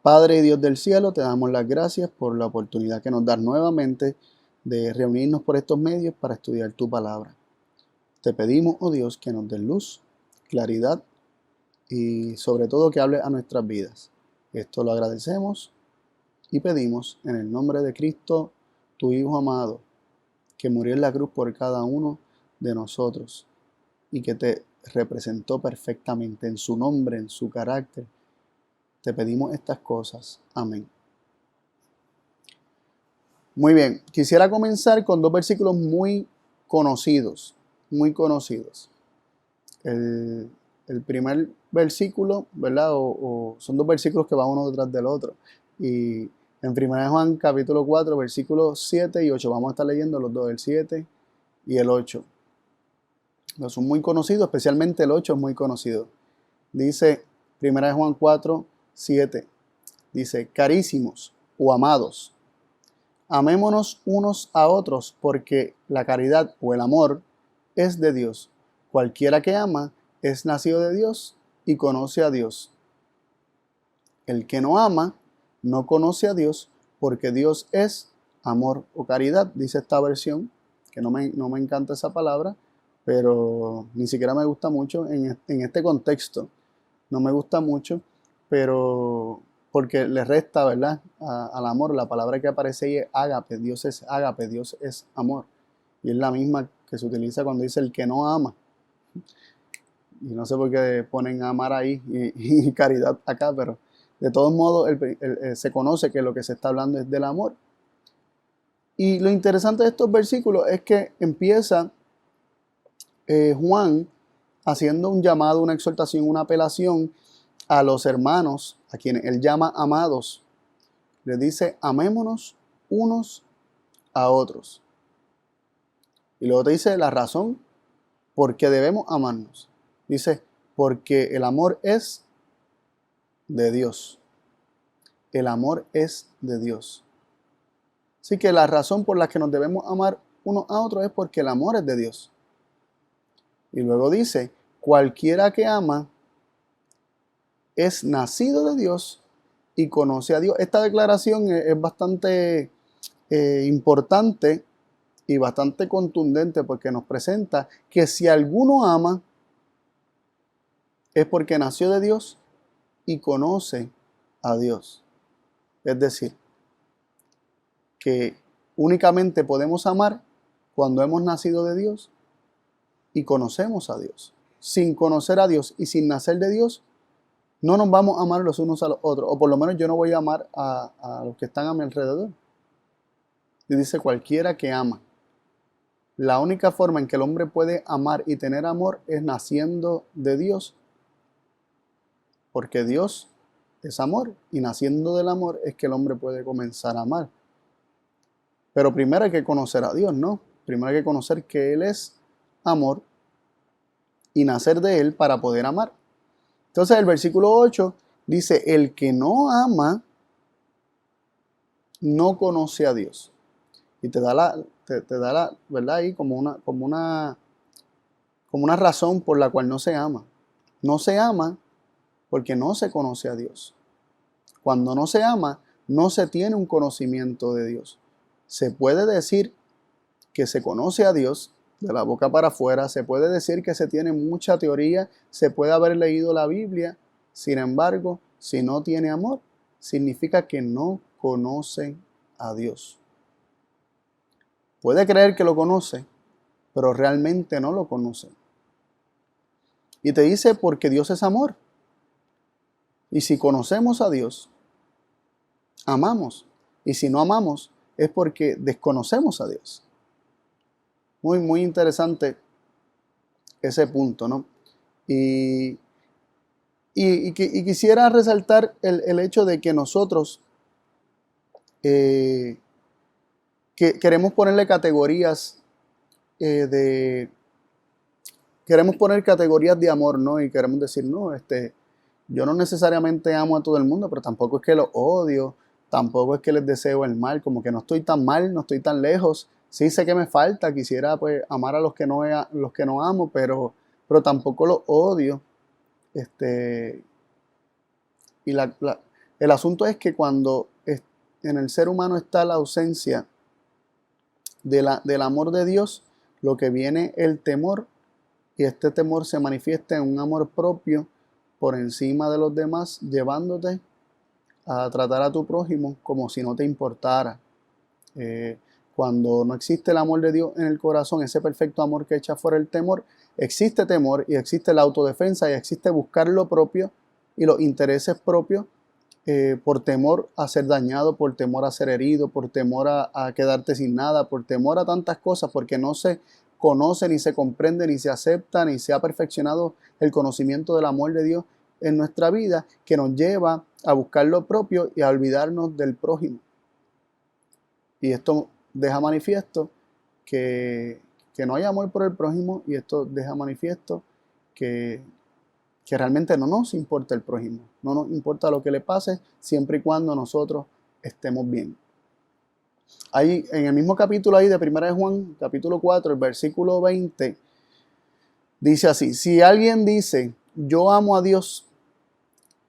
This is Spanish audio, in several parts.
Padre y Dios del cielo, te damos las gracias por la oportunidad que nos das nuevamente de reunirnos por estos medios para estudiar tu palabra. Te pedimos, oh Dios, que nos des luz, claridad y sobre todo que hable a nuestras vidas. Esto lo agradecemos y pedimos en el nombre de Cristo, tu Hijo amado, que murió en la cruz por cada uno de nosotros y que te representó perfectamente en su nombre, en su carácter. Te pedimos estas cosas. Amén. Muy bien, quisiera comenzar con dos versículos muy conocidos, muy conocidos. El primer versículo, ¿verdad? Son dos versículos que van uno detrás del otro. Y en 1 Juan capítulo 4, versículos 7 y 8, vamos a estar leyendo los dos, el 7 y el 8. Son muy conocidos, especialmente el 8 es muy conocido. Dice 1 Juan 4, 7, dice, carísimos o amados, amémonos unos a otros, porque la caridad o el amor es de Dios. Cualquiera que ama es nacido de Dios y conoce a Dios. El que no ama no conoce a Dios, porque Dios es amor o caridad, dice esta versión, que no me encanta esa palabra, pero ni siquiera me gusta mucho en este contexto. No me gusta mucho, pero porque le resta, ¿verdad? Al amor. La palabra que aparece ahí es ágape. Dios es ágape, Dios es amor. Y es la misma que se utiliza cuando dice el que no ama. Y no sé por qué ponen amar ahí y caridad acá, pero de todos modos se conoce que lo que se está hablando es del amor. Y lo interesante de estos versículos es que empieza Juan haciendo un llamado, una exhortación, una apelación a los hermanos, a quienes él llama amados. Les dice, amémonos unos a otros. Y luego te dice la razón por qué debemos amarnos. Dice, porque el amor es de Dios. El amor es de Dios. Así que la razón por la que nos debemos amar unos a otros es porque el amor es de Dios. Y luego dice, cualquiera que ama es nacido de Dios y conoce a Dios. Esta declaración es bastante importante y bastante contundente porque nos presenta que si alguno ama es porque nació de Dios y conoce a Dios. Es decir, que únicamente podemos amar cuando hemos nacido de Dios y conocemos a Dios. Sin conocer a Dios y sin nacer de Dios, no nos vamos a amar los unos a los otros, o por lo menos yo no voy a amar a los que están a mi alrededor. Y dice cualquiera que ama. La única forma en que el hombre puede amar y tener amor es naciendo de Dios, porque Dios es amor y naciendo del amor es que el hombre puede comenzar a amar. Pero primero hay que conocer a Dios, ¿no? Primero hay que conocer que Él es amor y nacer de Él para poder amar. Entonces el versículo 8 dice, el que no ama no conoce a Dios. Y te da la ¿verdad? Ahí como una razón por la cual no se ama. No se ama porque no se conoce a Dios. Cuando no se ama, no se tiene un conocimiento de Dios. Se puede decir que se conoce a Dios de la boca para afuera, se puede decir que se tiene mucha teoría, se puede haber leído la Biblia, sin embargo, si no tiene amor, significa que no conoce a Dios. Puede creer que lo conoce, pero realmente no lo conoce. Y te dice porque Dios es amor. Y si conocemos a Dios, amamos. Y si no amamos, es porque desconocemos a Dios. Muy, muy interesante ese punto, ¿no? Y quisiera resaltar el hecho de que nosotros que queremos ponerle categorías queremos poner categorías de amor, ¿no? Y queremos decir, no, yo no necesariamente amo a todo el mundo, pero tampoco es que los odio, tampoco es que les deseo el mal, como que no estoy tan mal, no estoy tan lejos. Sí sé que me falta, quisiera pues amar a los que no amo, pero tampoco los odio. Y El asunto es que cuando en el ser humano está la ausencia del amor de Dios, lo que viene el temor, y este temor se manifiesta en un amor propio por encima de los demás, llevándote a tratar a tu prójimo como si no te importara. Cuando no existe el amor de Dios en el corazón, ese perfecto amor que echa fuera el temor, existe temor y existe la autodefensa y existe buscar lo propio y los intereses propios, por temor a ser dañado, por temor a ser herido, por temor a quedarte sin nada, por temor a tantas cosas, porque no se conoce, ni se comprende, ni se acepta, ni se ha perfeccionado el conocimiento del amor de Dios en nuestra vida, que nos lleva a buscar lo propio y a olvidarnos del prójimo. Y esto deja manifiesto que no hay amor por el prójimo, y esto deja manifiesto que realmente no nos importa el prójimo, no nos importa lo que le pase, siempre y cuando nosotros estemos bien. Ahí, en el mismo capítulo ahí de 1 de Juan, capítulo 4, el versículo 20, dice así: si alguien dice, yo amo a Dios,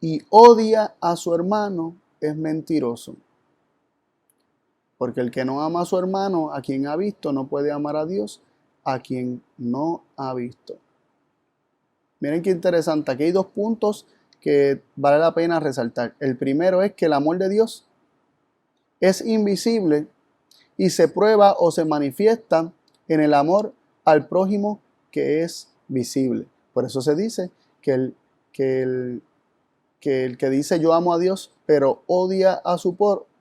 y odia a su hermano, es mentiroso. Porque el que no ama a su hermano, a quien ha visto, no puede amar a Dios, a quien no ha visto. Miren qué interesante, aquí hay dos puntos que vale la pena resaltar. El primero es que el amor de Dios es invisible y se prueba o se manifiesta en el amor al prójimo, que es visible. Por eso se dice que el que dice yo amo a Dios pero odia a su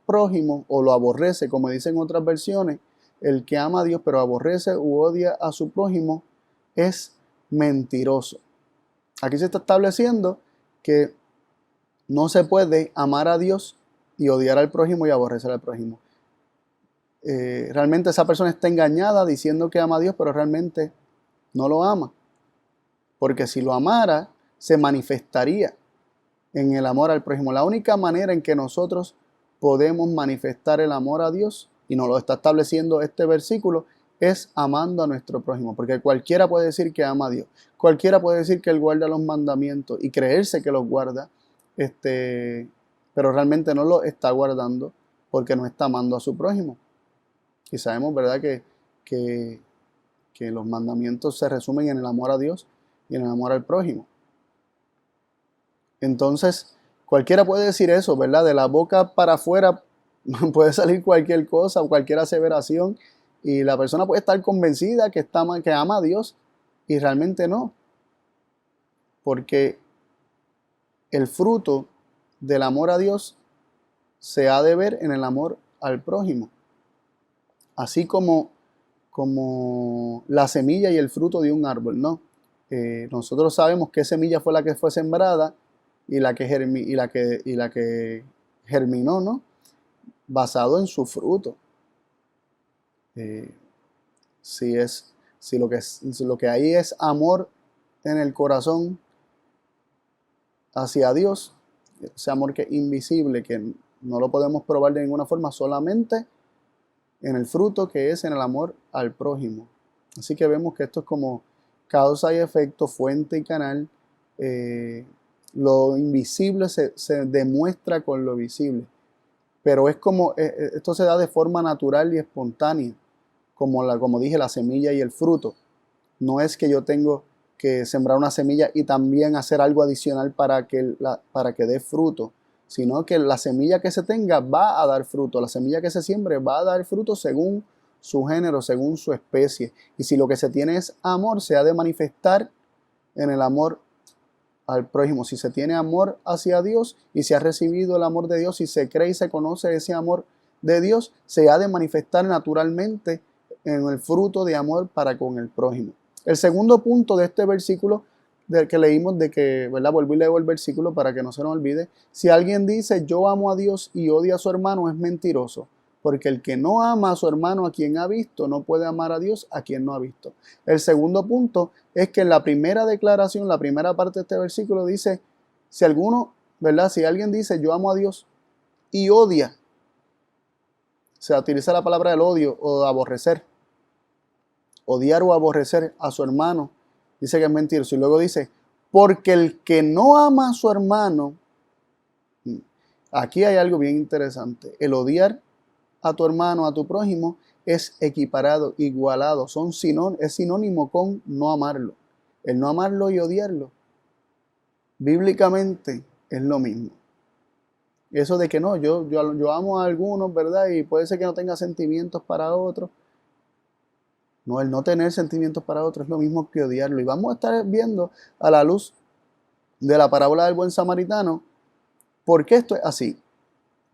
prójimo o lo aborrece, como dicen otras versiones, el que ama a Dios pero aborrece u odia a su prójimo es mentiroso. Aquí se está estableciendo que no se puede amar a Dios y odiar al prójimo y aborrecer al prójimo. Realmente esa persona está engañada diciendo que ama a Dios, pero realmente no lo ama. Porque si lo amara, se manifestaría en el amor al prójimo. La única manera en que nosotros podemos manifestar el amor a Dios, y nos lo está estableciendo este versículo, es amando a nuestro prójimo. Porque cualquiera puede decir que ama a Dios. Cualquiera puede decir que él guarda los mandamientos y creerse que los guarda, pero realmente no los está guardando porque no está amando a su prójimo. Y sabemos, ¿verdad?, que los mandamientos se resumen en el amor a Dios y en el amor al prójimo. Entonces, cualquiera puede decir eso, ¿verdad? De la boca para afuera puede salir cualquier cosa o cualquier aseveración, y la persona puede estar convencida que ama a Dios y realmente no. Porque el fruto del amor a Dios se ha de ver en el amor al prójimo. Así como la semilla y el fruto de un árbol, ¿no? Nosotros sabemos qué semilla fue la que fue sembrada y la que germinó, ¿no? Basado en su fruto. Si lo que hay es amor en el corazón hacia Dios, ese amor que es invisible, que no lo podemos probar de ninguna forma, solamente en el fruto, que es en el amor al prójimo. Así que vemos que esto es como causa y efecto, fuente y canal. Lo invisible se demuestra con lo visible, pero es como esto se da de forma natural y espontánea, como dije, la semilla y el fruto. No es que yo tengo que sembrar una semilla y también hacer algo adicional para que dé fruto, sino que la semilla que se tenga va a dar fruto. La semilla que se siembre va a dar fruto según su género, según su especie. Y si lo que se tiene es amor, se ha de manifestar en el amor al prójimo. Si se tiene amor hacia Dios y se ha recibido el amor de Dios, y se cree y se conoce ese amor de Dios, se ha de manifestar naturalmente en el fruto de amor para con el prójimo. El segundo punto de este versículo del que leímos, de que, ¿verdad? Vuelvo y leo el versículo para que no se nos olvide. Si alguien dice yo amo a Dios y odia a su hermano, es mentiroso, porque el que no ama a su hermano a quien ha visto, no puede amar a Dios a quien no ha visto. El segundo punto es que en la primera declaración, la primera parte de este versículo dice, si alguien dice yo amo a Dios y odia, se utiliza la palabra del odio o de aborrecer, odiar o aborrecer a su hermano, dice que es mentiroso. Y luego dice, porque el que no ama a su hermano Aquí hay algo bien interesante. El odiar a tu hermano, a tu prójimo, es equiparado, igualado, es sinónimo con no amarlo. El no amarlo y odiarlo, bíblicamente, es lo mismo. Eso de que no, yo amo a algunos, ¿verdad? Y puede ser que no tenga sentimientos para otros. No, el no tener sentimientos para otros es lo mismo que odiarlo. Y vamos a estar viendo a la luz de la parábola del buen samaritano por qué esto es así.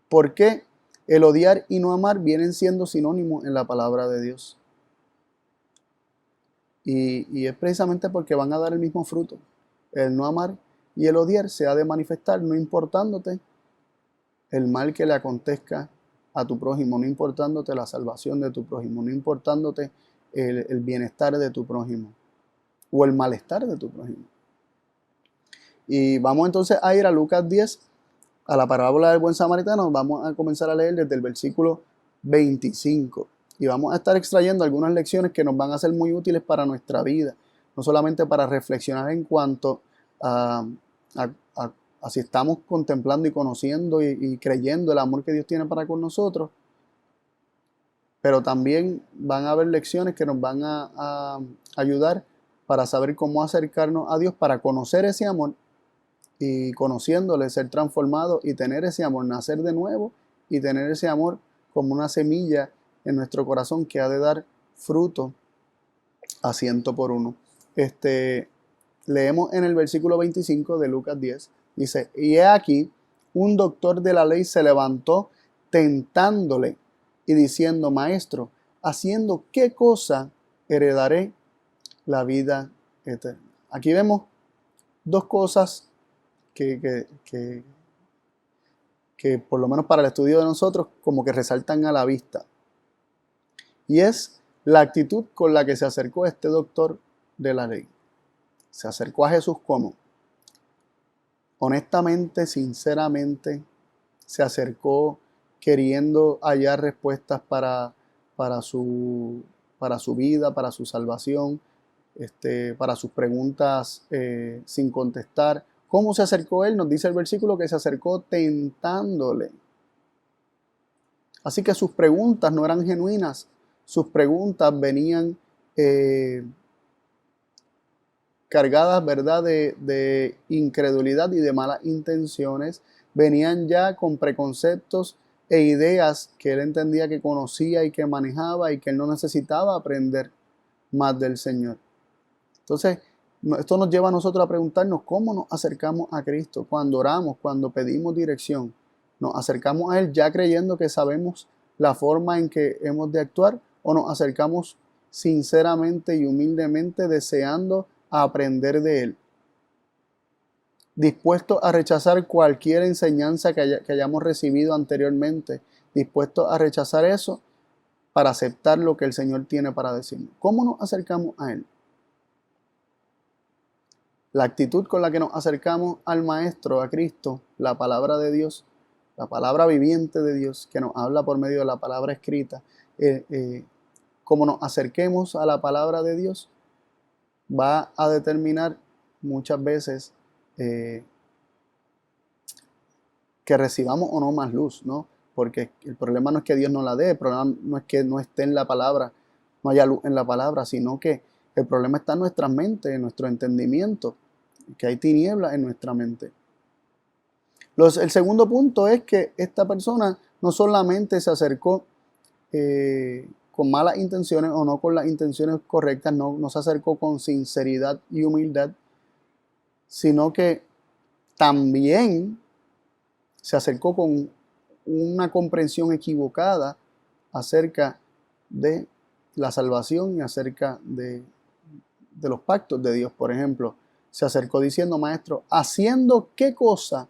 ¿Por qué el odiar y no amar vienen siendo sinónimos en la palabra de Dios? Y es precisamente porque van a dar el mismo fruto. El no amar y el odiar se ha de manifestar no importándote el mal que le acontezca a tu prójimo, no importándote la salvación de tu prójimo, no importándote el bienestar de tu prójimo o el malestar de tu prójimo. Y vamos entonces a ir a Lucas 10, a la parábola del buen samaritano. Vamos a comenzar a leer desde el versículo 25 y vamos a estar extrayendo algunas lecciones que nos van a ser muy útiles para nuestra vida, no solamente para reflexionar en cuanto a si estamos contemplando y conociendo y creyendo el amor que Dios tiene para con nosotros, pero también van a haber lecciones que nos van a ayudar para saber cómo acercarnos a Dios, para conocer ese amor y conociéndole ser transformado y tener ese amor, nacer de nuevo y tener ese amor como una semilla en nuestro corazón que ha de dar fruto a 100 por 1. Leemos en el versículo 25 de Lucas 10, dice, y he aquí, un doctor de la ley se levantó tentándole y diciendo, maestro, ¿haciendo qué cosa heredaré la vida eterna? Aquí vemos dos cosas que por lo menos para el estudio de nosotros como que resaltan a la vista. Y es la actitud con la que se acercó este doctor de la ley. Se acercó a Jesús como honestamente, sinceramente, se acercó queriendo hallar respuestas para su vida, para su salvación, para sus preguntas sin contestar. ¿Cómo se acercó él? Nos dice el versículo que se acercó tentándole. Así que sus preguntas no eran genuinas, sus preguntas venían cargadas, ¿verdad?, de incredulidad y de malas intenciones, venían ya con preconceptos e ideas que él entendía que conocía y que manejaba y que él no necesitaba aprender más del Señor. Entonces, esto nos lleva a nosotros a preguntarnos cómo nos acercamos a Cristo cuando oramos, cuando pedimos dirección. ¿Nos acercamos a Él ya creyendo que sabemos la forma en que hemos de actuar o nos acercamos sinceramente y humildemente deseando aprender de Él? Dispuestos a rechazar cualquier enseñanza que hayamos recibido anteriormente, dispuestos a rechazar eso para aceptar lo que el Señor tiene para decirnos. ¿Cómo nos acercamos a Él? La actitud con la que nos acercamos al Maestro, a Cristo, la palabra de Dios, la palabra viviente de Dios, que nos habla por medio de la palabra escrita, como nos acerquemos a la palabra de Dios, va a determinar muchas veces que recibamos o no más luz, ¿no? Porque el problema no es que Dios no la dé, el problema no es que no esté en la palabra, no haya luz en la palabra, sino que el problema está en nuestra mente, en nuestro entendimiento, que hay tinieblas en nuestra mente. El segundo punto es que esta persona no solamente se acercó con malas intenciones o no con las intenciones correctas, no se acercó con sinceridad y humildad, sino que también se acercó con una comprensión equivocada acerca de la salvación y acerca de los pactos de Dios. Por ejemplo, se acercó diciendo, maestro, ¿haciendo qué cosa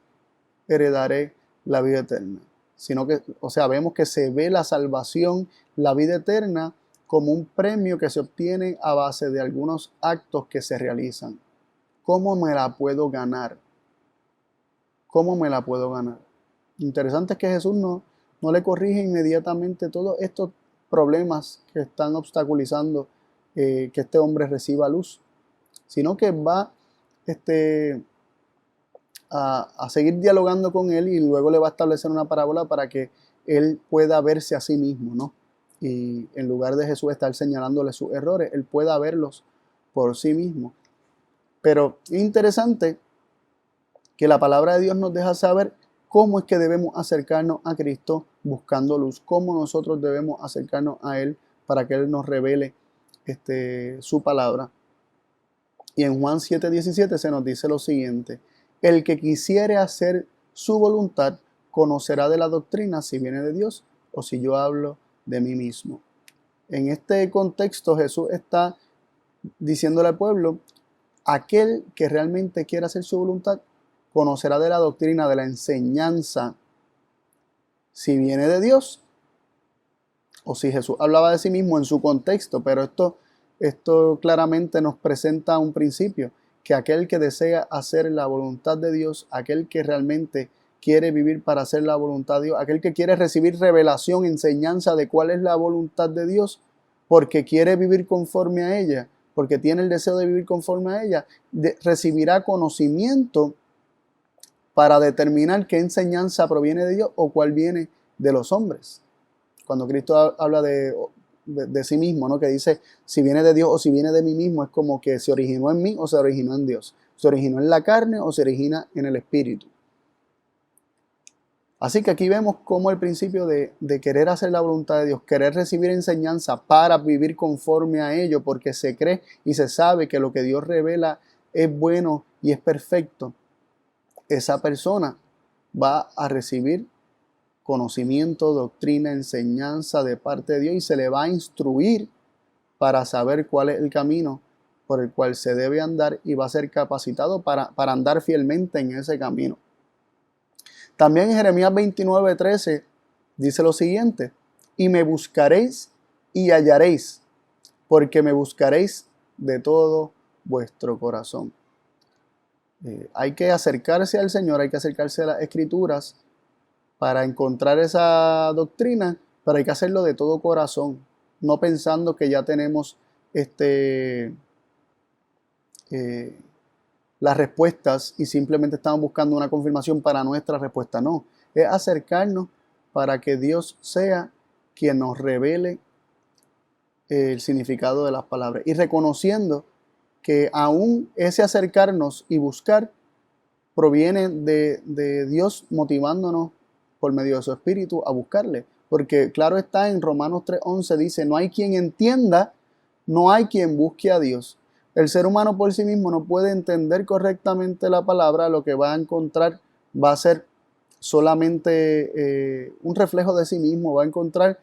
heredaré la vida eterna? Sino que, o sea, vemos que se ve la salvación, la vida eterna, como un premio que se obtiene a base de algunos actos que se realizan. ¿Cómo me la puedo ganar? ¿Cómo me la puedo ganar? Interesante es que Jesús no le corrige inmediatamente todos estos problemas que están obstaculizando que este hombre reciba luz, sino que va a seguir dialogando con él, y luego le va a establecer una parábola para que él pueda verse a sí mismo, ¿no? Y en lugar de Jesús estar señalándole sus errores, él pueda verlos por sí mismo. Pero es interesante que la palabra de Dios nos deja saber cómo es que debemos acercarnos a Cristo buscando luz, cómo nosotros debemos acercarnos a Él para que Él nos revele su palabra. Y en Juan 7:17 se nos dice lo siguiente: el que quisiere hacer su voluntad conocerá de la doctrina si viene de Dios o si yo hablo de mí mismo. En este contexto Jesús está diciéndole al pueblo: aquel que realmente quiera hacer su voluntad conocerá de la doctrina, de la enseñanza, si viene de Dios o si Jesús hablaba de sí mismo en su contexto. Pero esto claramente nos presenta un principio, que aquel que desea hacer la voluntad de Dios, aquel que realmente quiere vivir para hacer la voluntad de Dios, aquel que quiere recibir revelación, enseñanza de cuál es la voluntad de Dios, porque quiere vivir conforme a ella, porque tiene el deseo de vivir conforme a ella, recibirá conocimiento para determinar qué enseñanza proviene de Dios o cuál viene de los hombres. Cuando Cristo habla de sí mismo, ¿no? Que dice si viene de Dios o si viene de mí mismo, es como que se originó en mí o se originó en Dios, se originó en la carne o se origina en el espíritu. Así que aquí vemos cómo el principio de querer hacer la voluntad de Dios, querer recibir enseñanza para vivir conforme a ello, porque se cree y se sabe que lo que Dios revela es bueno y es perfecto, esa persona va a recibir conocimiento, doctrina, enseñanza de parte de Dios, y se le va a instruir para saber cuál es el camino por el cual se debe andar, y va a ser capacitado para andar fielmente en ese camino. También en Jeremías 29:13 dice lo siguiente: y me buscaréis y hallaréis, porque me buscaréis de todo vuestro corazón. Hay que acercarse al Señor, hay que acercarse a las Escrituras para encontrar esa doctrina, pero hay que hacerlo de todo corazón, no pensando que ya tenemos las respuestas y simplemente estamos buscando una confirmación para nuestra respuesta. No, es acercarnos para que Dios sea quien nos revele el significado de las palabras, y reconociendo que aún ese acercarnos y buscar proviene de Dios motivándonos por medio de su Espíritu a buscarle. Porque claro está, en Romanos 3:11 dice: no hay quien entienda, no hay quien busque a Dios. El ser humano por sí mismo no puede entender correctamente la palabra. Lo que va a encontrar va a ser solamente un reflejo de sí mismo. Va a encontrar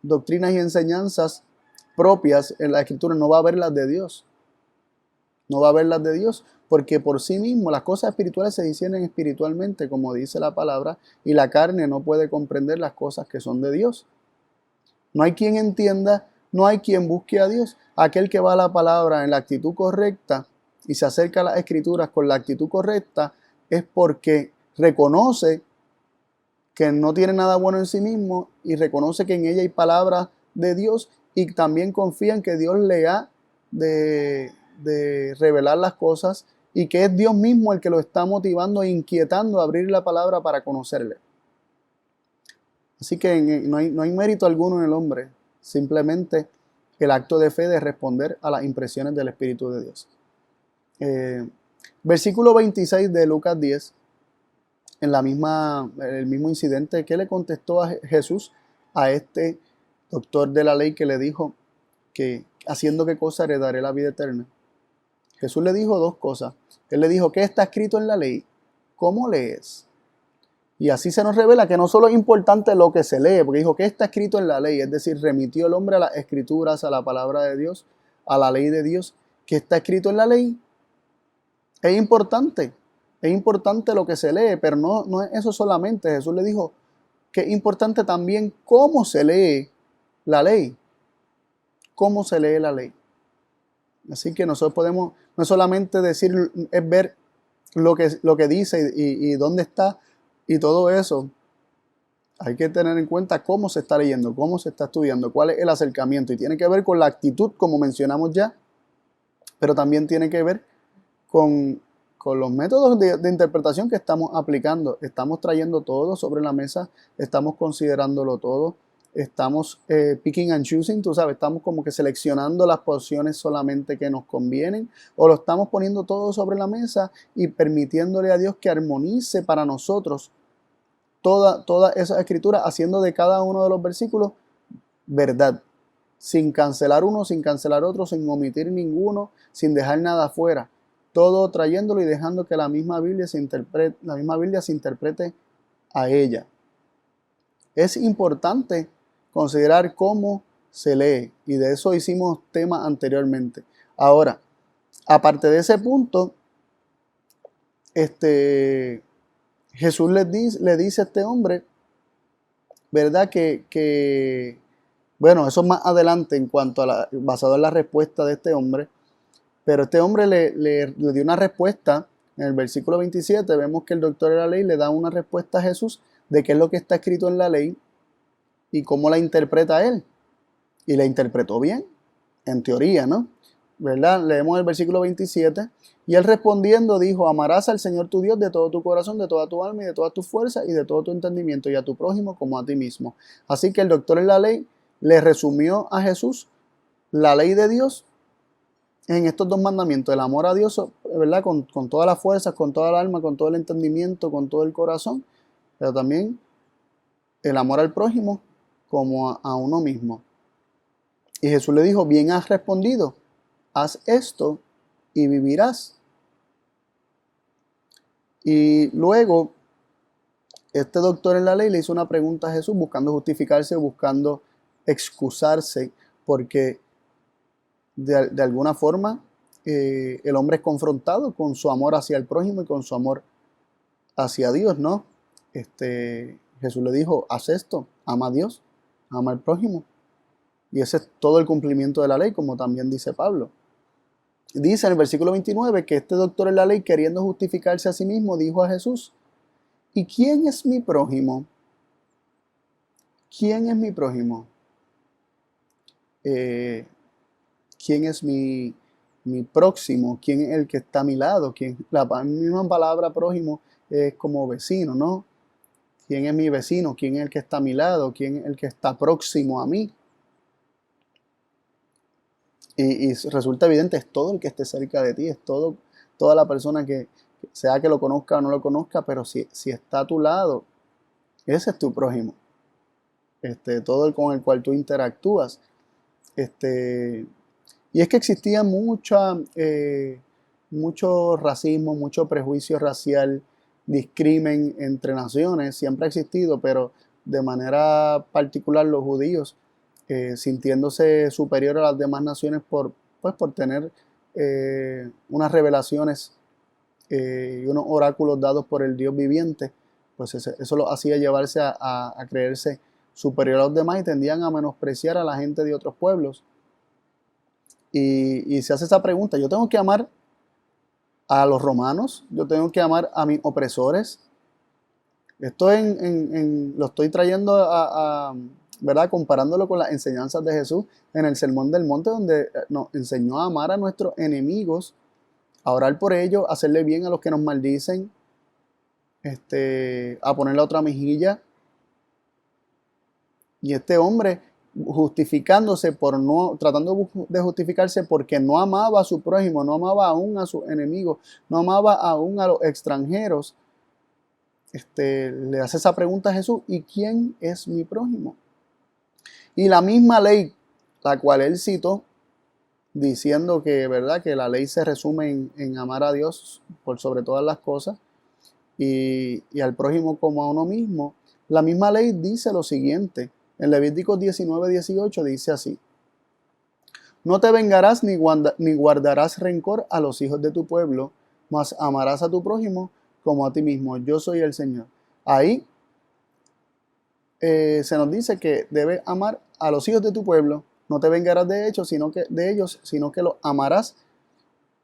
doctrinas y enseñanzas propias en la Escritura, no va a ver las de Dios. No va a ver las de Dios, porque por sí mismo las cosas espirituales se disciernen espiritualmente, como dice la palabra, y la carne no puede comprender las cosas que son de Dios. No hay quien entienda, no hay quien busque a Dios. Aquel que va a la palabra en la actitud correcta y se acerca a las Escrituras con la actitud correcta, es porque reconoce que no tiene nada bueno en sí mismo, y reconoce que en ella hay palabras de Dios, y también confía en que Dios le ha de revelar las cosas, y que es Dios mismo el que lo está motivando e inquietando a abrir la palabra para conocerle. Así que no hay mérito alguno en el hombre, simplemente el acto de fe de responder a las impresiones del Espíritu de Dios. Versículo 26 de Lucas 10, en el mismo incidente, que le contestó a Jesús a este doctor de la ley que le dijo que haciendo qué cosa heredaré la vida eterna. Jesús le dijo dos cosas. Él le dijo: ¿qué está escrito en la ley? ¿Cómo lees? Y así se nos revela que no solo es importante lo que se lee, porque dijo: ¿qué está escrito en la ley? Es decir, remitió el hombre a las Escrituras, a la palabra de Dios, a la ley de Dios. ¿Qué está escrito en la ley? Es importante lo que se lee, pero no es eso solamente. Jesús le dijo que es importante también cómo se lee la ley. Cómo se lee la ley. Así que nosotros podemos no solamente decir, es ver lo que dice y dónde está y todo eso. Hay que tener en cuenta cómo se está leyendo, cómo se está estudiando, cuál es el acercamiento. Y tiene que ver con la actitud, como mencionamos ya, pero también tiene que ver con con los métodos de interpretación que estamos aplicando. Estamos trayendo todo sobre la mesa, estamos considerándolo todo, estamos picking and choosing, tú sabes, estamos como que seleccionando las porciones solamente que nos convienen, o lo estamos poniendo todo sobre la mesa y permitiéndole a Dios que armonice para nosotros toda esa escritura, haciendo de cada uno de los versículos verdad, sin cancelar uno, sin cancelar otro, sin omitir ninguno, sin dejar nada afuera. Todo trayéndolo y dejando que la misma Biblia se interprete a ella. Es importante considerar cómo se lee, y de eso hicimos tema anteriormente. Ahora, aparte de ese punto, Jesús le dice a este hombre, ¿verdad? Bueno, eso más adelante en cuanto a basado en la respuesta de este hombre, pero este hombre le dio una respuesta. En el versículo 27 vemos que el doctor de la ley le da una respuesta a Jesús de qué es lo que está escrito en la ley y cómo la interpreta él. Y la interpretó bien, en teoría, ¿no? ¿Verdad? Leemos el versículo 27. Y él respondiendo dijo, amarás al Señor tu Dios de todo tu corazón, de toda tu alma y de toda tu fuerza y de todo tu entendimiento, y a tu prójimo como a ti mismo. Así que el doctor en la ley le resumió a Jesús la ley de Dios en estos dos mandamientos: el amor a Dios, ¿verdad? Con todas las fuerzas, con toda el alma, con todo el entendimiento, con todo el corazón, pero también el amor al prójimo como a uno mismo. Y Jesús le dijo, bien has respondido, haz esto y vivirás. Y luego, este doctor en la ley le hizo una pregunta a Jesús, buscando justificarse, buscando excusarse, porque de alguna forma el hombre es confrontado con su amor hacia el prójimo y con su amor hacia Dios, ¿no? Jesús le dijo, haz esto, ama a Dios, ama al prójimo. Y ese es todo el cumplimiento de la ley, como también dice Pablo. Dice en el versículo 29 que este doctor en la ley, queriendo justificarse a sí mismo, dijo a Jesús, ¿y quién es mi prójimo? ¿Quién es mi prójimo? ¿Quién es mi próximo? ¿Quién es el que está a mi lado? La misma palabra prójimo es como vecino, ¿no? ¿Quién es mi vecino? ¿Quién es el que está a mi lado? ¿Quién es el que está próximo a mí? Y resulta evidente, es todo el que esté cerca de ti, es toda la persona que, sea que lo conozca o no lo conozca, pero si está a tu lado, ese es tu prójimo. Todo el con el cual tú interactúas. Y es que existía mucho racismo, mucho prejuicio racial, discrimen entre naciones, siempre ha existido, pero de manera particular los judíos, sintiéndose superior a las demás naciones por tener unas revelaciones y unos oráculos dados por el Dios viviente, pues eso lo hacía llevarse a creerse superior a los demás y tendían a menospreciar a la gente de otros pueblos. Y se hace esa pregunta, ¿yo tengo que amar a los romanos? ¿Yo tengo que amar a mis opresores? Esto lo estoy trayendo ¿verdad? Comparándolo con las enseñanzas de Jesús en el Sermón del Monte, donde nos enseñó a amar a nuestros enemigos, a orar por ellos, a hacerle bien a los que nos maldicen, a poner la otra mejilla. Y este hombre justificándose tratando de justificarse porque no amaba a su prójimo, no amaba aún a sus enemigos, no amaba aún a los extranjeros, le hace esa pregunta a Jesús, ¿y quién es mi prójimo? Y la misma ley, la cual él citó, diciendo que, ¿verdad?, que la ley se resume en amar a Dios por sobre todas las cosas y al prójimo como a uno mismo, la misma ley dice lo siguiente. En Levíticos 19:18 dice así: no te vengarás ni guardarás rencor a los hijos de tu pueblo, mas amarás a tu prójimo como a ti mismo. Yo soy el Señor. Ahí se nos dice que debes amar a los hijos de tu pueblo. No te vengarás de ellos, sino que los amarás.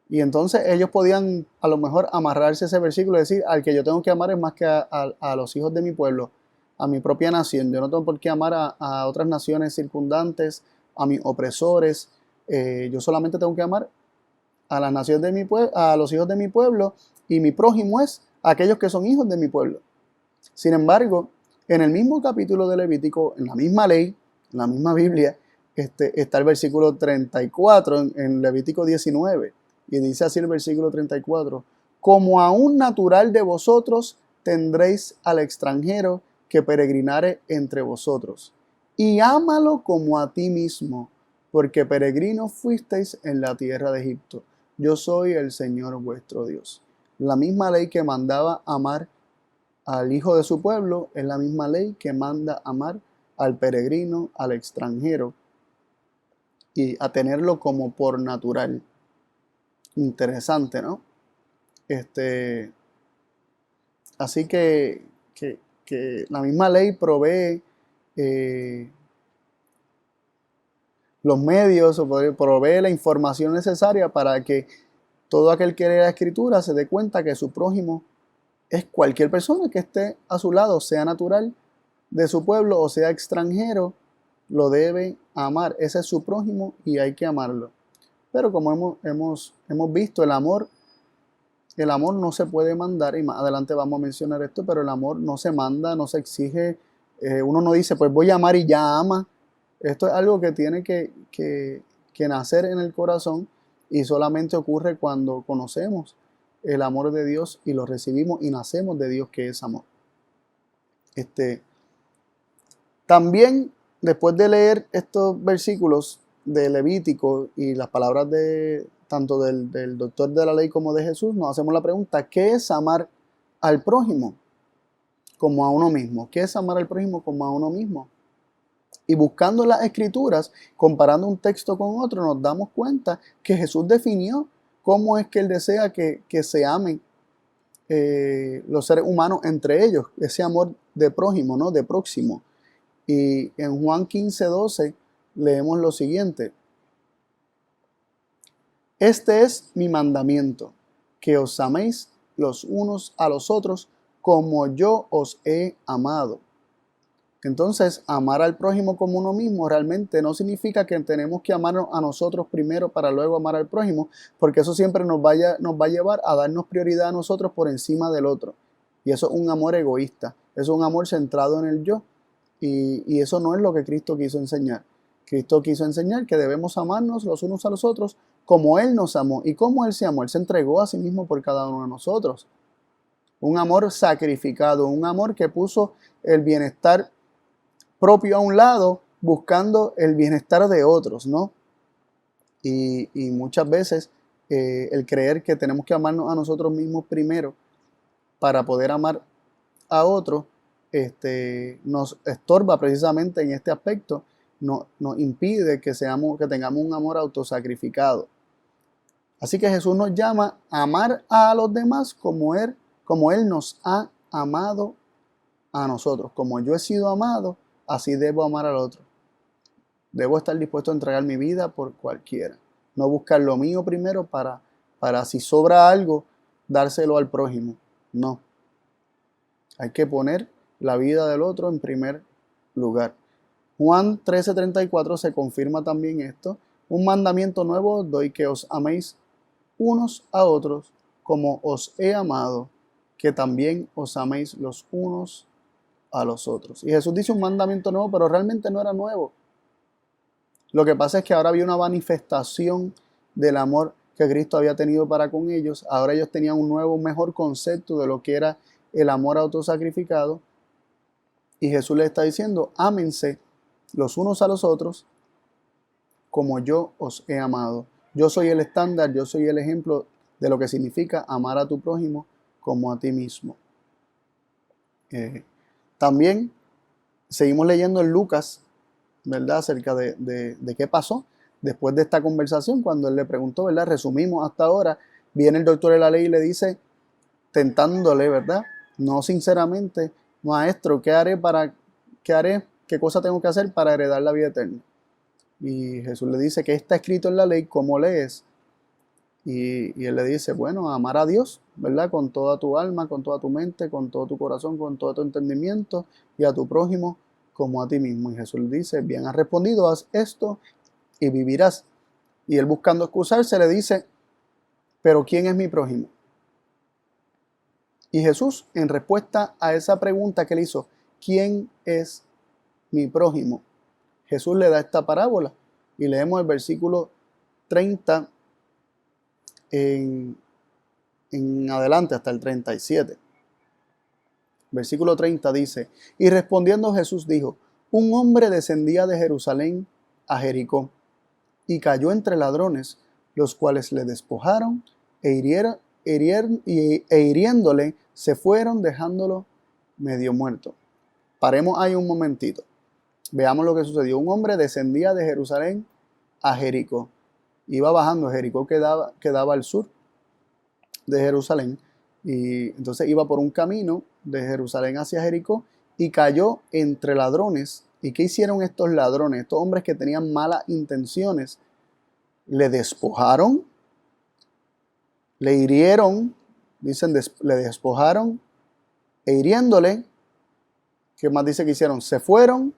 Y entonces ellos podían a lo mejor amarrarse a ese versículo y decir, al que yo tengo que amar es más que a los hijos de mi pueblo, a mi propia nación. Yo no tengo por qué amar a otras naciones circundantes, a mis opresores. Yo solamente tengo que amar a las naciones de mi pueblo, a los hijos de mi pueblo, y mi prójimo es aquellos que son hijos de mi pueblo. Sin embargo, en el mismo capítulo de Levítico, en la misma ley, en la misma Biblia, está el versículo 34 en Levítico 19. Y dice así el versículo 34: como a un natural de vosotros tendréis al extranjero que peregrinare entre vosotros, y ámalo como a ti mismo, porque peregrinos fuisteis en la tierra de Egipto. Yo soy el Señor vuestro Dios. La misma ley que mandaba amar al hijo de su pueblo es la misma ley que manda amar al peregrino, al extranjero, y a tenerlo como por natural. Interesante, ¿no? Así que la misma ley provee los medios, o provee la información necesaria para que todo aquel que lea la Escritura se dé cuenta que su prójimo es cualquier persona que esté a su lado, sea natural de su pueblo o sea extranjero, lo debe amar. Ese es su prójimo y hay que amarlo. Pero como hemos visto, el amor no se puede mandar, y más adelante vamos a mencionar esto, pero el amor no se manda, no se exige. Uno no dice, pues voy a amar y ya ama. Esto es algo que tiene que nacer en el corazón, y solamente ocurre cuando conocemos el amor de Dios y lo recibimos y nacemos de Dios, que es amor. También, después de leer estos versículos de Levítico y las palabras de tanto del doctor de la ley como de Jesús, nos hacemos la pregunta: ¿qué es amar al prójimo como a uno mismo? ¿Qué es amar al prójimo como a uno mismo? Y buscando las Escrituras, comparando un texto con otro, nos damos cuenta que Jesús definió cómo es que Él desea que se amen los seres humanos entre ellos, ese amor de prójimo, ¿no? De próximo. Y en Juan 15:12 leemos lo siguiente: este es mi mandamiento, que os améis los unos a los otros como yo os he amado. Entonces, amar al prójimo como uno mismo realmente no significa que tenemos que amarnos a nosotros primero para luego amar al prójimo, porque eso siempre nos va a llevar a darnos prioridad a nosotros por encima del otro. Y eso es un amor egoísta, eso es un amor centrado en el yo. Y eso no es lo que Cristo quiso enseñar. Cristo quiso enseñar que debemos amarnos los unos a los otros como Él nos amó. ¿Y cómo Él se amó? Él se entregó a sí mismo por cada uno de nosotros. Un amor sacrificado, un amor que puso el bienestar propio a un lado, buscando el bienestar de otros, ¿no? Y muchas veces el creer que tenemos que amarnos a nosotros mismos primero para poder amar a otros, nos estorba precisamente en este aspecto, nos impide que tengamos un amor autosacrificado. Así que Jesús nos llama a amar a los demás como Él nos ha amado a nosotros. Como yo he sido amado, así debo amar al otro. Debo estar dispuesto a entregar mi vida por cualquiera. No buscar lo mío primero para si sobra algo, dárselo al prójimo. No. Hay que poner la vida del otro en primer lugar. Juan 13:34 se confirma también esto. Un mandamiento nuevo os doy, que os améis unos a otros como os he amado, que también os améis los unos a los otros. Y Jesús dice un mandamiento nuevo, pero realmente no era nuevo. Lo que pasa es que ahora había una manifestación del amor que Cristo había tenido para con ellos. Ahora ellos tenían un mejor concepto de lo que era el amor autosacrificado. Y Jesús les está diciendo: ámense los unos a los otros como yo os he amado. Yo soy el estándar, yo soy el ejemplo de lo que significa amar a tu prójimo como a ti mismo. También seguimos leyendo en Lucas, ¿verdad?, acerca de qué pasó después de esta conversación, cuando él le preguntó, ¿verdad? Resumimos hasta ahora. Viene el doctor de la ley y le dice, tentándole, ¿verdad? No sinceramente: maestro, ¿qué haré? ¿Qué cosa tengo que hacer para heredar la vida eterna? Y Jesús le dice: ¿qué está escrito en la ley? ¿Cómo lees? Y él le dice: bueno, amar a Dios, ¿verdad? Con toda tu alma, con toda tu mente, con todo tu corazón, con todo tu entendimiento, y a tu prójimo como a ti mismo. Y Jesús le dice: bien has respondido, haz esto y vivirás. Y él, buscando excusarse, le dice: pero ¿quién es mi prójimo? Y Jesús, en respuesta a esa pregunta que le hizo, ¿quién es mi prójimo? Jesús le da esta parábola y leemos el versículo 30 en adelante hasta el 37. Versículo 30 dice, y respondiendo Jesús dijo, un hombre descendía de Jerusalén a Jericó y cayó entre ladrones, los cuales le despojaron e hiriéndole se fueron dejándolo medio muerto. Paremos ahí un momentito. Veamos lo que sucedió. Un hombre descendía de Jerusalén a Jericó. Iba bajando. Jericó quedaba al sur de Jerusalén. Y entonces iba por un camino de Jerusalén hacia Jericó y cayó entre ladrones. ¿Y qué hicieron estos ladrones? Estos hombres que tenían malas intenciones. Le despojaron, le hirieron, dicen, le despojaron e hiriéndole. ¿Qué más dice que hicieron? Se fueron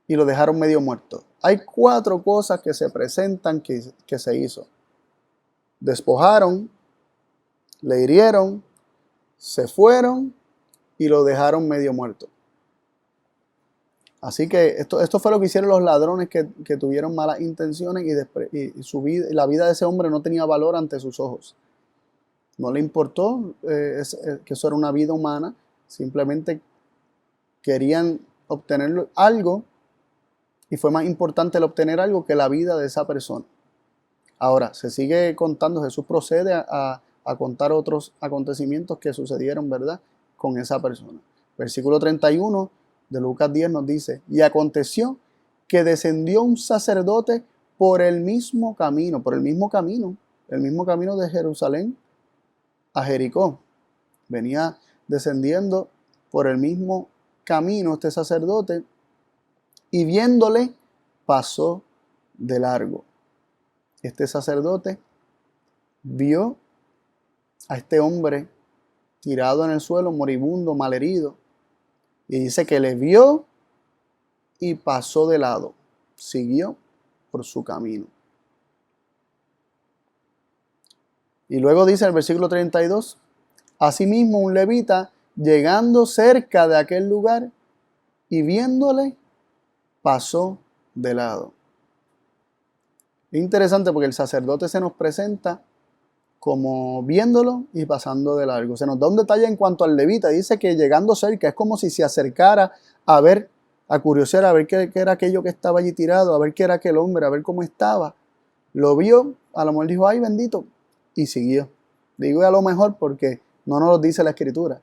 y lo dejaron medio muerto. Hay 4 cosas que se presentan que se hizo. Despojaron, le hirieron, se fueron y lo dejaron medio muerto. Así que esto fue lo que hicieron los ladrones que tuvieron malas intenciones y su vida, la vida de ese hombre no tenía valor ante sus ojos. No le importó que eso era una vida humana, simplemente querían obtener algo y fue más importante el obtener algo que la vida de esa persona. Ahora, se sigue contando, Jesús procede a contar otros acontecimientos que sucedieron, ¿verdad?, con esa persona. Versículo 31 de Lucas 10 nos dice, y aconteció que descendió un sacerdote por el mismo camino de Jerusalén a Jericó. Venía descendiendo por el mismo camino este sacerdote y viéndole pasó de largo. Este sacerdote vio a este hombre tirado en el suelo, moribundo, malherido, y dice que le vio y pasó de lado, siguió por su camino. Y luego dice en el versículo 32, asimismo un levita, llegando cerca de aquel lugar y viéndole, pasó de lado. Es interesante porque el sacerdote se nos presenta como viéndolo y pasando de largo. Se nos da un detalle en cuanto al levita. Dice que llegando cerca, es como si se acercara a ver, a curiosear, a ver qué era aquello que estaba allí tirado, a ver qué era aquel hombre, a ver cómo estaba. Lo vio, a lo mejor dijo, ay bendito, y siguió. Digo a lo mejor porque no nos lo dice la escritura.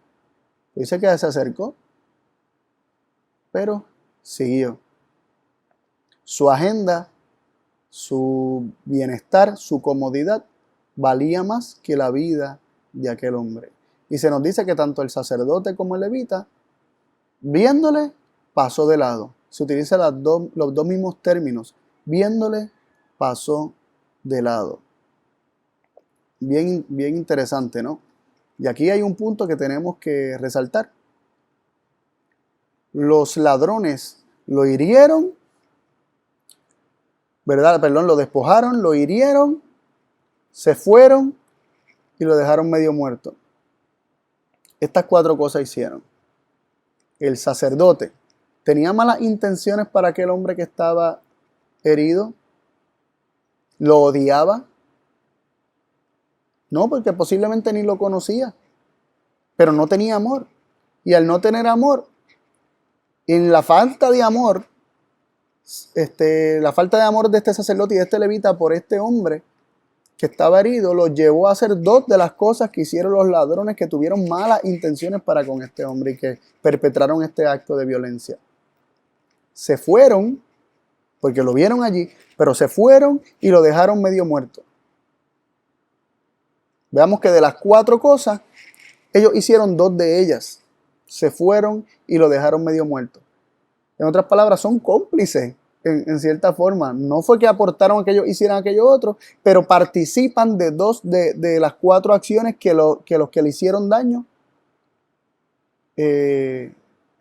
Dice que se acercó, pero siguió. Su agenda, su bienestar, su comodidad valía más que la vida de aquel hombre. Y se nos dice que tanto el sacerdote como el levita, viéndole, pasó de lado. Se utilizan los dos mismos términos. Viéndole, pasó de lado. Bien, bien interesante, ¿no? Y aquí hay un punto que tenemos que resaltar. Los ladrones lo hirieron, ¿verdad? Perdón, lo despojaron, lo hirieron, se fueron y lo dejaron medio muerto. Estas 4 cosas hicieron. El sacerdote tenía malas intenciones para aquel hombre que estaba herido. Lo odiaba. No, porque posiblemente ni lo conocía. Pero no tenía amor. Y al no tener amor, en la falta de amor, la falta de amor de este sacerdote y de este levita por este hombre que estaba herido, lo llevó a hacer 2 de las cosas que hicieron los ladrones que tuvieron malas intenciones para con este hombre y que perpetraron este acto de violencia. Se fueron, porque lo vieron allí, pero se fueron y lo dejaron medio muerto. Veamos que de las 4 cosas, ellos hicieron 2 de ellas. Se fueron y lo dejaron medio muerto. En otras palabras, son cómplices. En cierta forma, no fue que aportaron a que ellos hicieran aquello otro, pero participan de 2 de las 4 acciones que los que le hicieron daño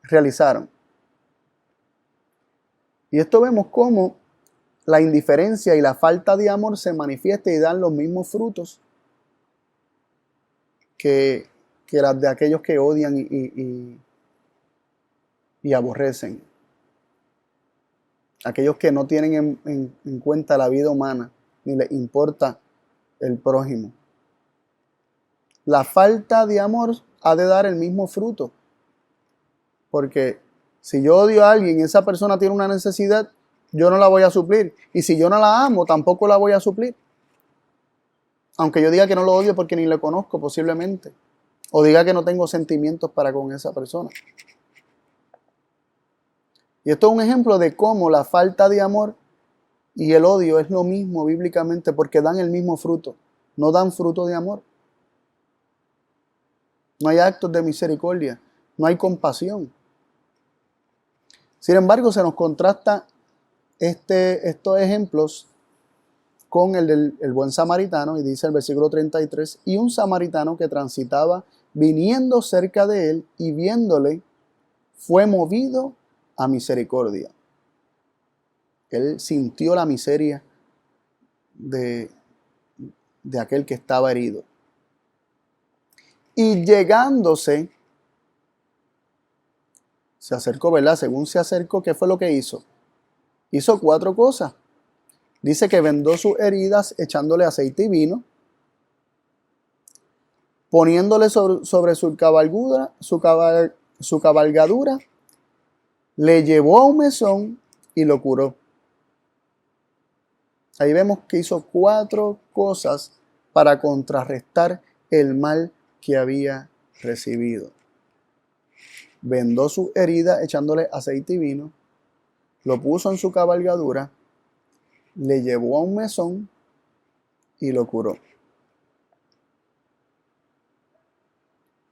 realizaron. Y esto vemos cómo la indiferencia y la falta de amor se manifiesta y dan los mismos frutos que que las de aquellos que odian y aborrecen. Aquellos que no tienen en cuenta la vida humana, ni les importa el prójimo. La falta de amor ha de dar el mismo fruto. Porque si yo odio a alguien y esa persona tiene una necesidad, yo no la voy a suplir. Y si yo no la amo, tampoco la voy a suplir. Aunque yo diga que no lo odio porque ni le conozco posiblemente. O diga que no tengo sentimientos para con esa persona. Y esto es un ejemplo de cómo la falta de amor y el odio es lo mismo bíblicamente porque dan el mismo fruto. No dan fruto de amor. No hay actos de misericordia. No hay compasión. Sin embargo, se nos contrasta estos ejemplos con el del buen samaritano, y dice el versículo 33, y un samaritano que transitaba viniendo cerca de él y viéndole, fue movido a misericordia. Él sintió la miseria de aquel que estaba herido. Y llegándose, se acercó, ¿verdad? Según se acercó, ¿qué fue lo que hizo? Hizo 4 cosas. Dice que vendó sus heridas echándole aceite y vino, poniéndole sobre su cabalgadura, le llevó a un mesón y lo curó. Ahí vemos que hizo 4 cosas para contrarrestar el mal que había recibido. Vendó sus heridas echándole aceite y vino, lo puso en su cabalgadura, le llevó a un mesón y lo curó.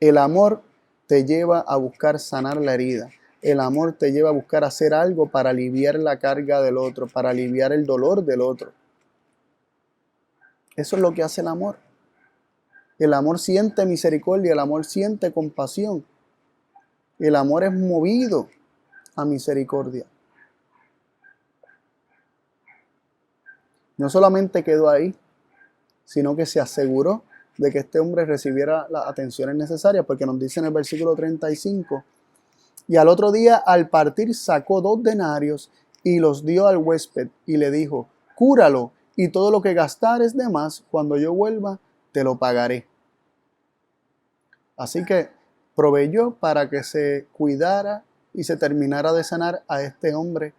El amor te lleva a buscar sanar la herida. El amor te lleva a buscar hacer algo para aliviar la carga del otro, para aliviar el dolor del otro. Eso es lo que hace el amor. El amor siente misericordia, el amor siente compasión. El amor es movido a misericordia. No solamente quedó ahí, sino que se aseguró de que este hombre recibiera las atenciones necesarias, porque nos dice en el versículo 35, y al otro día al partir sacó 2 denarios y los dio al huésped y le dijo, cúralo y todo lo que gastares de más, cuando yo vuelva, te lo pagaré. Así que proveyó para que se cuidara y se terminara de sanar a este hombre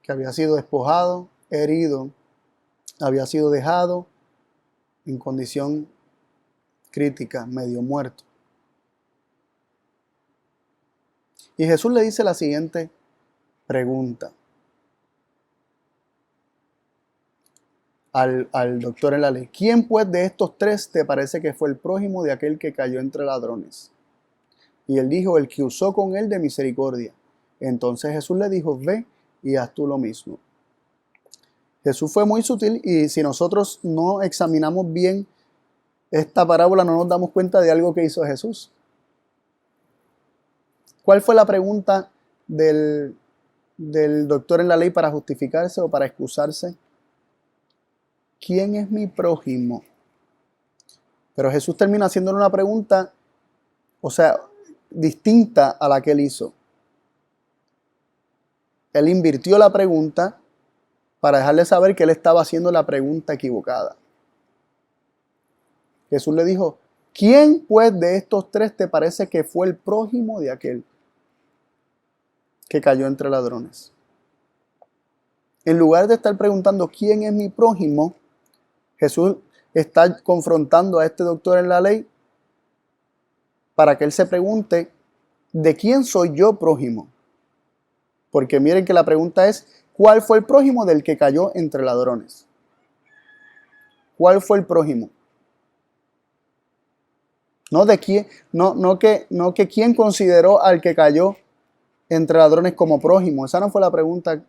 que había sido despojado, herido, había sido dejado en condición crítica, medio muerto. Y Jesús le dice la siguiente pregunta al doctor en la ley. ¿Quién pues de estos 3 te parece que fue el prójimo de aquel que cayó entre ladrones? Y él dijo, el que usó con él de misericordia. Entonces Jesús le dijo, ve y haz tú lo mismo. Jesús fue muy sutil, y si nosotros no examinamos bien esta parábola, no nos damos cuenta de algo que hizo Jesús. ¿Cuál fue la pregunta del doctor en la ley para justificarse o para excusarse? ¿Quién es mi prójimo? Pero Jesús termina haciéndole una pregunta, o sea, distinta a la que él hizo. Él invirtió la pregunta para dejarle saber que él estaba haciendo la pregunta equivocada. Jesús le dijo, ¿quién pues de estos 3 te parece que fue el prójimo de aquel que cayó entre ladrones? En lugar de estar preguntando quién es mi prójimo, Jesús está confrontando a este doctor en la ley para que él se pregunte, ¿de quién soy yo prójimo? Porque miren que la pregunta es, ¿cuál fue el prójimo del que cayó entre ladrones? ¿Cuál fue el prójimo? No de quién, no que quién consideró al que cayó entre ladrones como prójimo. Esa no fue la pregunta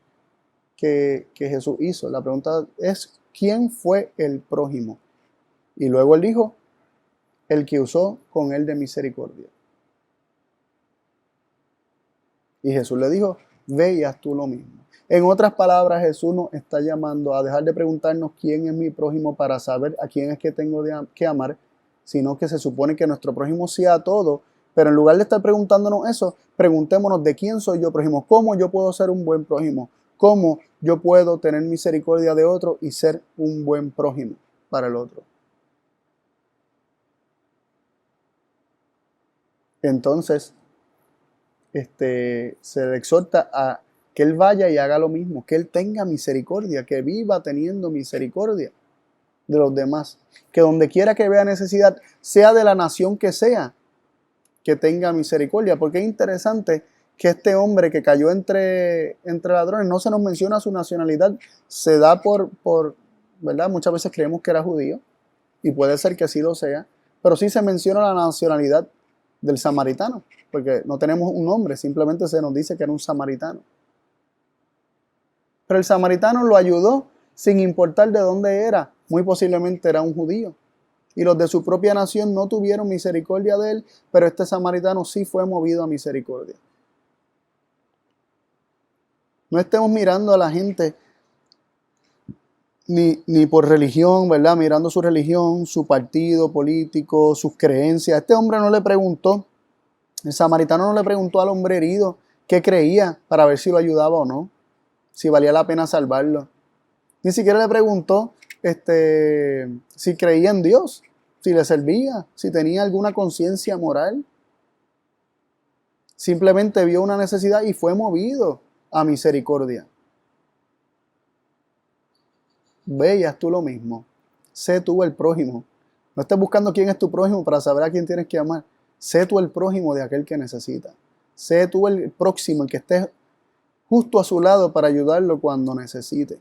que Jesús hizo. La pregunta es, ¿quién fue el prójimo? Y luego él dijo, el que usó con él de misericordia. Y Jesús le dijo, ve y haz tú lo mismo. En otras palabras, Jesús nos está llamando a dejar de preguntarnos quién es mi prójimo para saber a quién es que tengo que amar, sino que se supone que nuestro prójimo sea todo. Pero en lugar de estar preguntándonos eso, preguntémonos de quién soy yo prójimo, cómo yo puedo ser un buen prójimo, cómo yo puedo tener misericordia de otro y ser un buen prójimo para el otro. Entonces, se le exhorta a que él vaya y haga lo mismo, que él tenga misericordia, que viva teniendo misericordia de los demás, que donde quiera que vea necesidad, sea de la nación que sea, que tenga misericordia, porque es interesante que este hombre que cayó entre ladrones, no se nos menciona su nacionalidad, se da ¿verdad? Muchas veces creemos que era judío, y puede ser que sí lo sea, pero sí se menciona la nacionalidad del samaritano, porque no tenemos un nombre, simplemente se nos dice que era un samaritano. Pero el samaritano lo ayudó sin importar de dónde era, muy posiblemente era un judío. Y los de su propia nación no tuvieron misericordia de él, pero este samaritano sí fue movido a misericordia. No estemos mirando a la gente ni por religión, ¿verdad? Mirando su religión, su partido político, sus creencias. Este hombre no le preguntó, el samaritano no le preguntó al hombre herido qué creía para ver si lo ayudaba o no, si valía la pena salvarlo. Ni siquiera le preguntó si creía en Dios, si le servía, si tenía alguna conciencia moral. Simplemente vio una necesidad y fue movido a misericordia. Ve y haz tú lo mismo. Sé tú el prójimo. No estés buscando quién es tu prójimo para saber a quién tienes que amar. Sé tú el prójimo de aquel que necesita. Sé tú el próximo, el que esté justo a su lado para ayudarlo cuando necesite.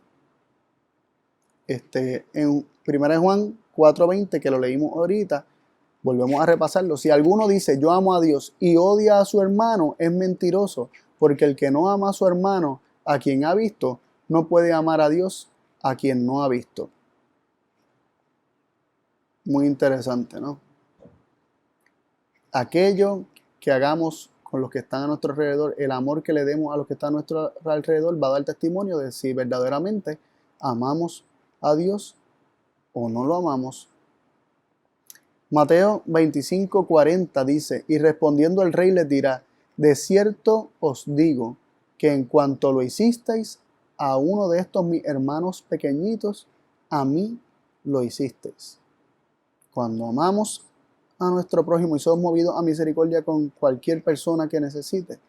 En 1 Juan 4:20, que lo leímos ahorita, volvemos a repasarlo. Si alguno dice yo amo a Dios y odia a su hermano, es mentiroso, porque el que no ama a su hermano, a quien ha visto, no puede amar a Dios a quien no ha visto. Muy interesante, ¿no? Aquello que hagamos con los que están a nuestro alrededor, el amor que le demos a los que están a nuestro alrededor, va a dar testimonio de si verdaderamente amamos a Dios o no lo amamos. Mateo 25:40 dice, y respondiendo el rey les dirá, de cierto os digo que en cuanto lo hicisteis a uno de estos mis hermanos pequeñitos, a mí lo hicisteis. Cuando amamos a nuestro prójimo y somos movidos a misericordia con cualquier persona que necesite,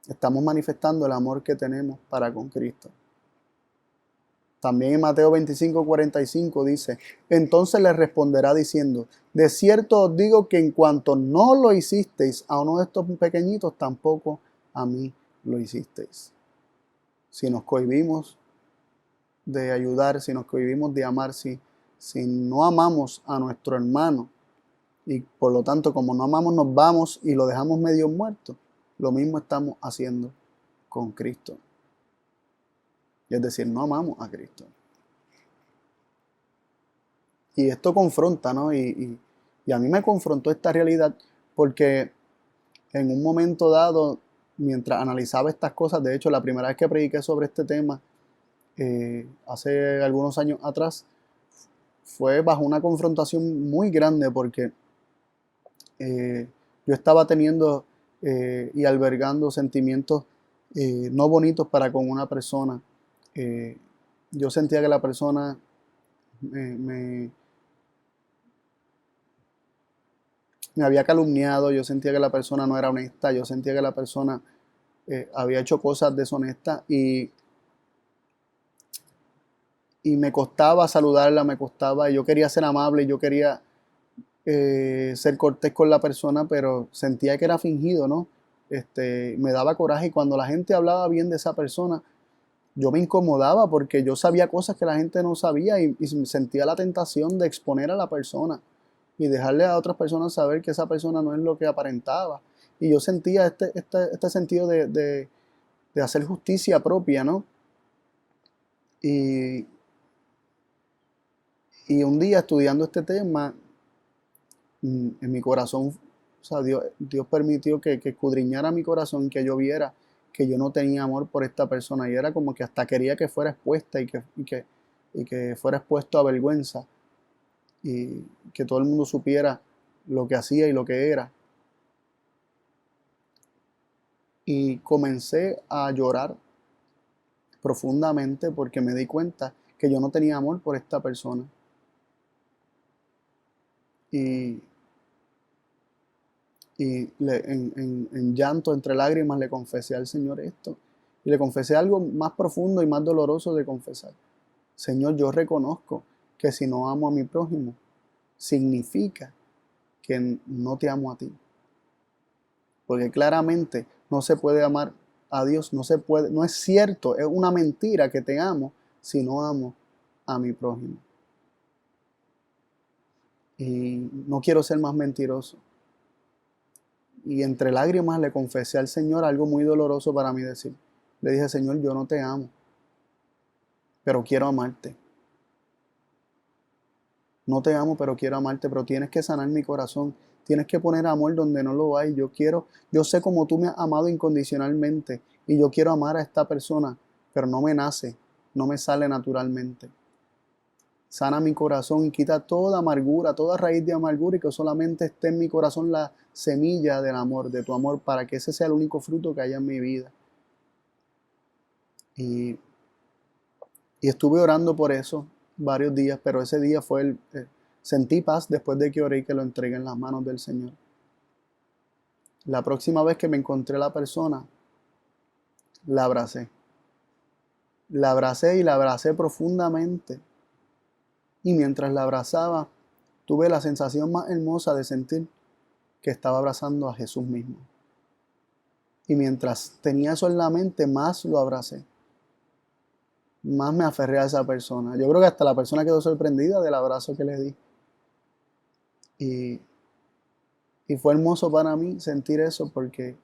estamos manifestando el amor que tenemos para con Cristo. También en Mateo 25:45 dice, entonces le responderá diciendo, de cierto os digo que en cuanto no lo hicisteis a uno de estos pequeñitos, tampoco a mí lo hicisteis. Si nos cohibimos de ayudar, si nos cohibimos de amar, si no amamos a nuestro hermano y por lo tanto como no amamos nos vamos y lo dejamos medio muerto, lo mismo estamos haciendo con Cristo. Es decir, no amamos a Cristo. Y esto confronta, ¿no? Y a mí me confrontó esta realidad porque en un momento dado, mientras analizaba estas cosas, de hecho la primera vez que prediqué sobre este tema, hace algunos años atrás, fue bajo una confrontación muy grande porque yo estaba teniendo y albergando sentimientos no bonitos para con una persona. Yo sentía que la persona me había calumniado, yo sentía que la persona no era honesta, yo sentía que la persona había hecho cosas deshonestas y me costaba saludarla, me costaba, yo quería ser amable, yo quería ser cortés con la persona, pero sentía que era fingido, ¿no? Me daba coraje y cuando la gente hablaba bien de esa persona, yo me incomodaba porque yo sabía cosas que la gente no sabía y sentía la tentación de exponer a la persona y dejarle a otras personas saber que esa persona no es lo que aparentaba. Y yo sentía este sentido de hacer justicia propia, ¿no? Y un día estudiando este tema, en mi corazón, o sea, Dios permitió que escudriñara mi corazón, que yo viera que yo no tenía amor por esta persona y era como que hasta quería que fuera expuesta y que fuera expuesto a vergüenza. y que todo el mundo supiera lo que hacía y lo que era. Y comencé a llorar profundamente porque me di cuenta que yo no tenía amor por esta persona. Y, en llanto, entre lágrimas, le confesé al Señor esto. Y le confesé algo más profundo y más doloroso de confesar. Señor, yo reconozco que si no amo a mi prójimo, significa que no te amo a ti. Porque claramente no se puede amar a Dios, no se puede, no es cierto, es una mentira que te amo si no amo a mi prójimo. Y no quiero ser más mentiroso. Y entre lágrimas le confesé al Señor algo muy doloroso para mí decir. Le dije, Señor, yo no te amo, pero quiero amarte. No te amo, pero quiero amarte, pero tienes que sanar mi corazón. Tienes que poner amor donde no lo hay. Yo sé cómo tú me has amado incondicionalmente y yo quiero amar a esta persona, pero no me nace, no me sale naturalmente. Sana mi corazón y quita toda amargura, toda raíz de amargura y que solamente esté en mi corazón la semilla del amor, de tu amor, para que ese sea el único fruto que haya en mi vida. Y, y estuve orando por eso varios días, pero ese día sentí paz después de que oré y que lo entregué en las manos del Señor. La próxima vez que me encontré a la persona, la abracé. La abracé y la abracé profundamente. Y mientras la abrazaba, tuve la sensación más hermosa de sentir que estaba abrazando a Jesús mismo. Y mientras tenía eso en la mente, más lo abracé. Más me aferré a esa persona. Yo creo que hasta la persona quedó sorprendida del abrazo que le di. Y, y fue hermoso para mí sentir eso porque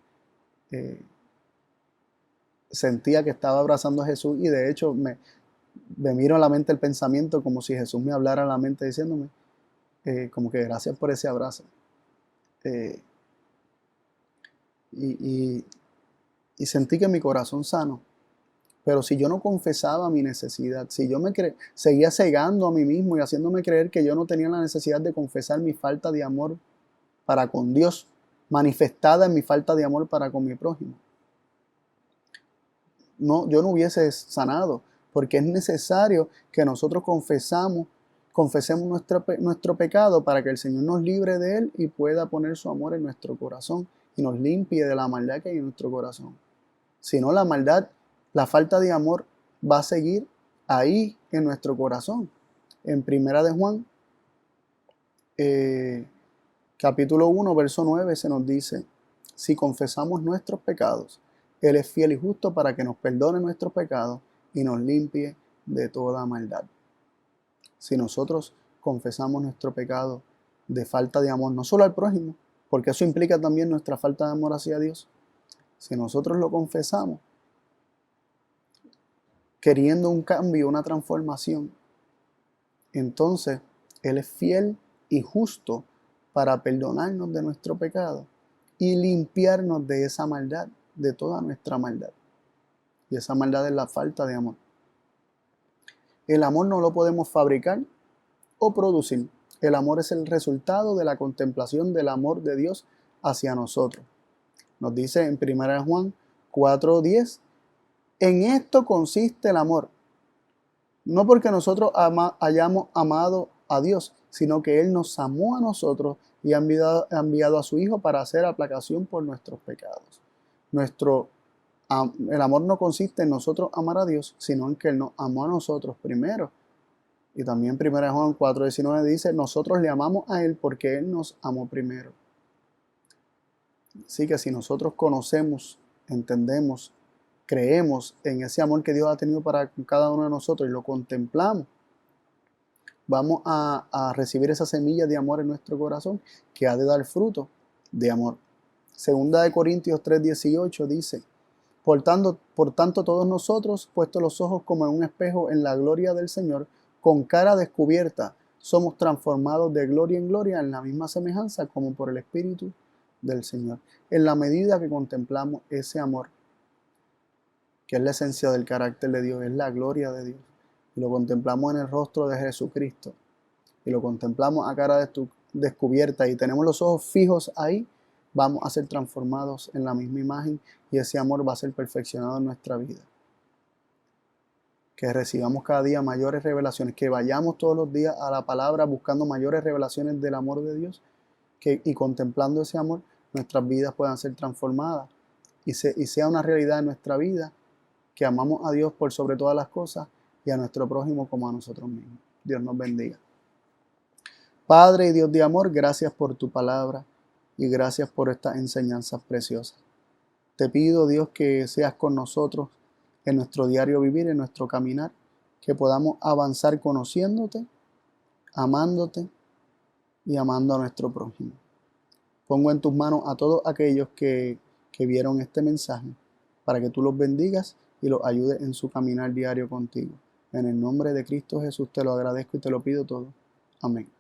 sentía que estaba abrazando a Jesús y de hecho me miro a la mente el pensamiento como si Jesús me hablara a la mente diciéndome como que gracias por ese abrazo. Eh, y, y, y sentí que mi corazón sano. Pero si yo no confesaba mi necesidad, si yo seguía cegando a mí mismo y haciéndome creer que yo no tenía la necesidad de confesar mi falta de amor para con Dios, manifestada en mi falta de amor para con mi prójimo, no, yo no hubiese sanado, porque es necesario que nosotros confesemos nuestro pecado para que el Señor nos libre de él y pueda poner su amor en nuestro corazón y nos limpie de la maldad que hay en nuestro corazón. Si no, la maldad, la falta de amor va a seguir ahí en nuestro corazón. En Primera de Juan, capítulo 1, verso 9, se nos dice, si confesamos nuestros pecados, Él es fiel y justo para que nos perdone nuestros pecados y nos limpie de toda maldad. Si nosotros confesamos nuestro pecado de falta de amor, no solo al prójimo, porque eso implica también nuestra falta de amor hacia Dios, si nosotros lo confesamos, queriendo un cambio, una transformación, entonces Él es fiel y justo para perdonarnos de nuestro pecado y limpiarnos de esa maldad, de toda nuestra maldad. Y esa maldad es la falta de amor. El amor no lo podemos fabricar o producir. El amor es el resultado de la contemplación del amor de Dios hacia nosotros. Nos dice en 1 Juan 4:10, en esto consiste el amor. No porque nosotros hayamos amado a Dios, sino que Él nos amó a nosotros y ha enviado a su Hijo para hacer aplacación por nuestros pecados. El amor no consiste en nosotros amar a Dios, sino en que Él nos amó a nosotros primero. Y también 1 Juan 4:19 dice, nosotros le amamos a Él porque Él nos amó primero. Así que si nosotros conocemos, entendemos, creemos en ese amor que Dios ha tenido para cada uno de nosotros y lo contemplamos, vamos a recibir esa semilla de amor en nuestro corazón que ha de dar fruto de amor. Segunda de Corintios 3:18 dice, por tanto todos nosotros, puestos los ojos como en un espejo en la gloria del Señor, con cara descubierta, somos transformados de gloria en gloria en la misma semejanza como por el Espíritu del Señor. En la medida que contemplamos ese amor, que es la esencia del carácter de Dios, es la gloria de Dios, y lo contemplamos en el rostro de Jesucristo, y lo contemplamos a cara descubierta y tenemos los ojos fijos ahí, vamos a ser transformados en la misma imagen y ese amor va a ser perfeccionado en nuestra vida. Que recibamos cada día mayores revelaciones, que vayamos todos los días a la palabra buscando mayores revelaciones del amor de Dios, y contemplando ese amor, nuestras vidas puedan ser transformadas y sea una realidad en nuestra vida, que amamos a Dios por sobre todas las cosas y a nuestro prójimo como a nosotros mismos. Dios nos bendiga. Padre y Dios de amor, gracias por tu palabra y gracias por estas enseñanzas preciosas. Te pido, Dios, que seas con nosotros en nuestro diario vivir, en nuestro caminar, que podamos avanzar conociéndote, amándote y amando a nuestro prójimo. Pongo en tus manos a todos aquellos que vieron este mensaje, para que tú los bendigas y los ayudes en su caminar diario contigo. En el nombre de Cristo Jesús te lo agradezco y te lo pido todo. Amén.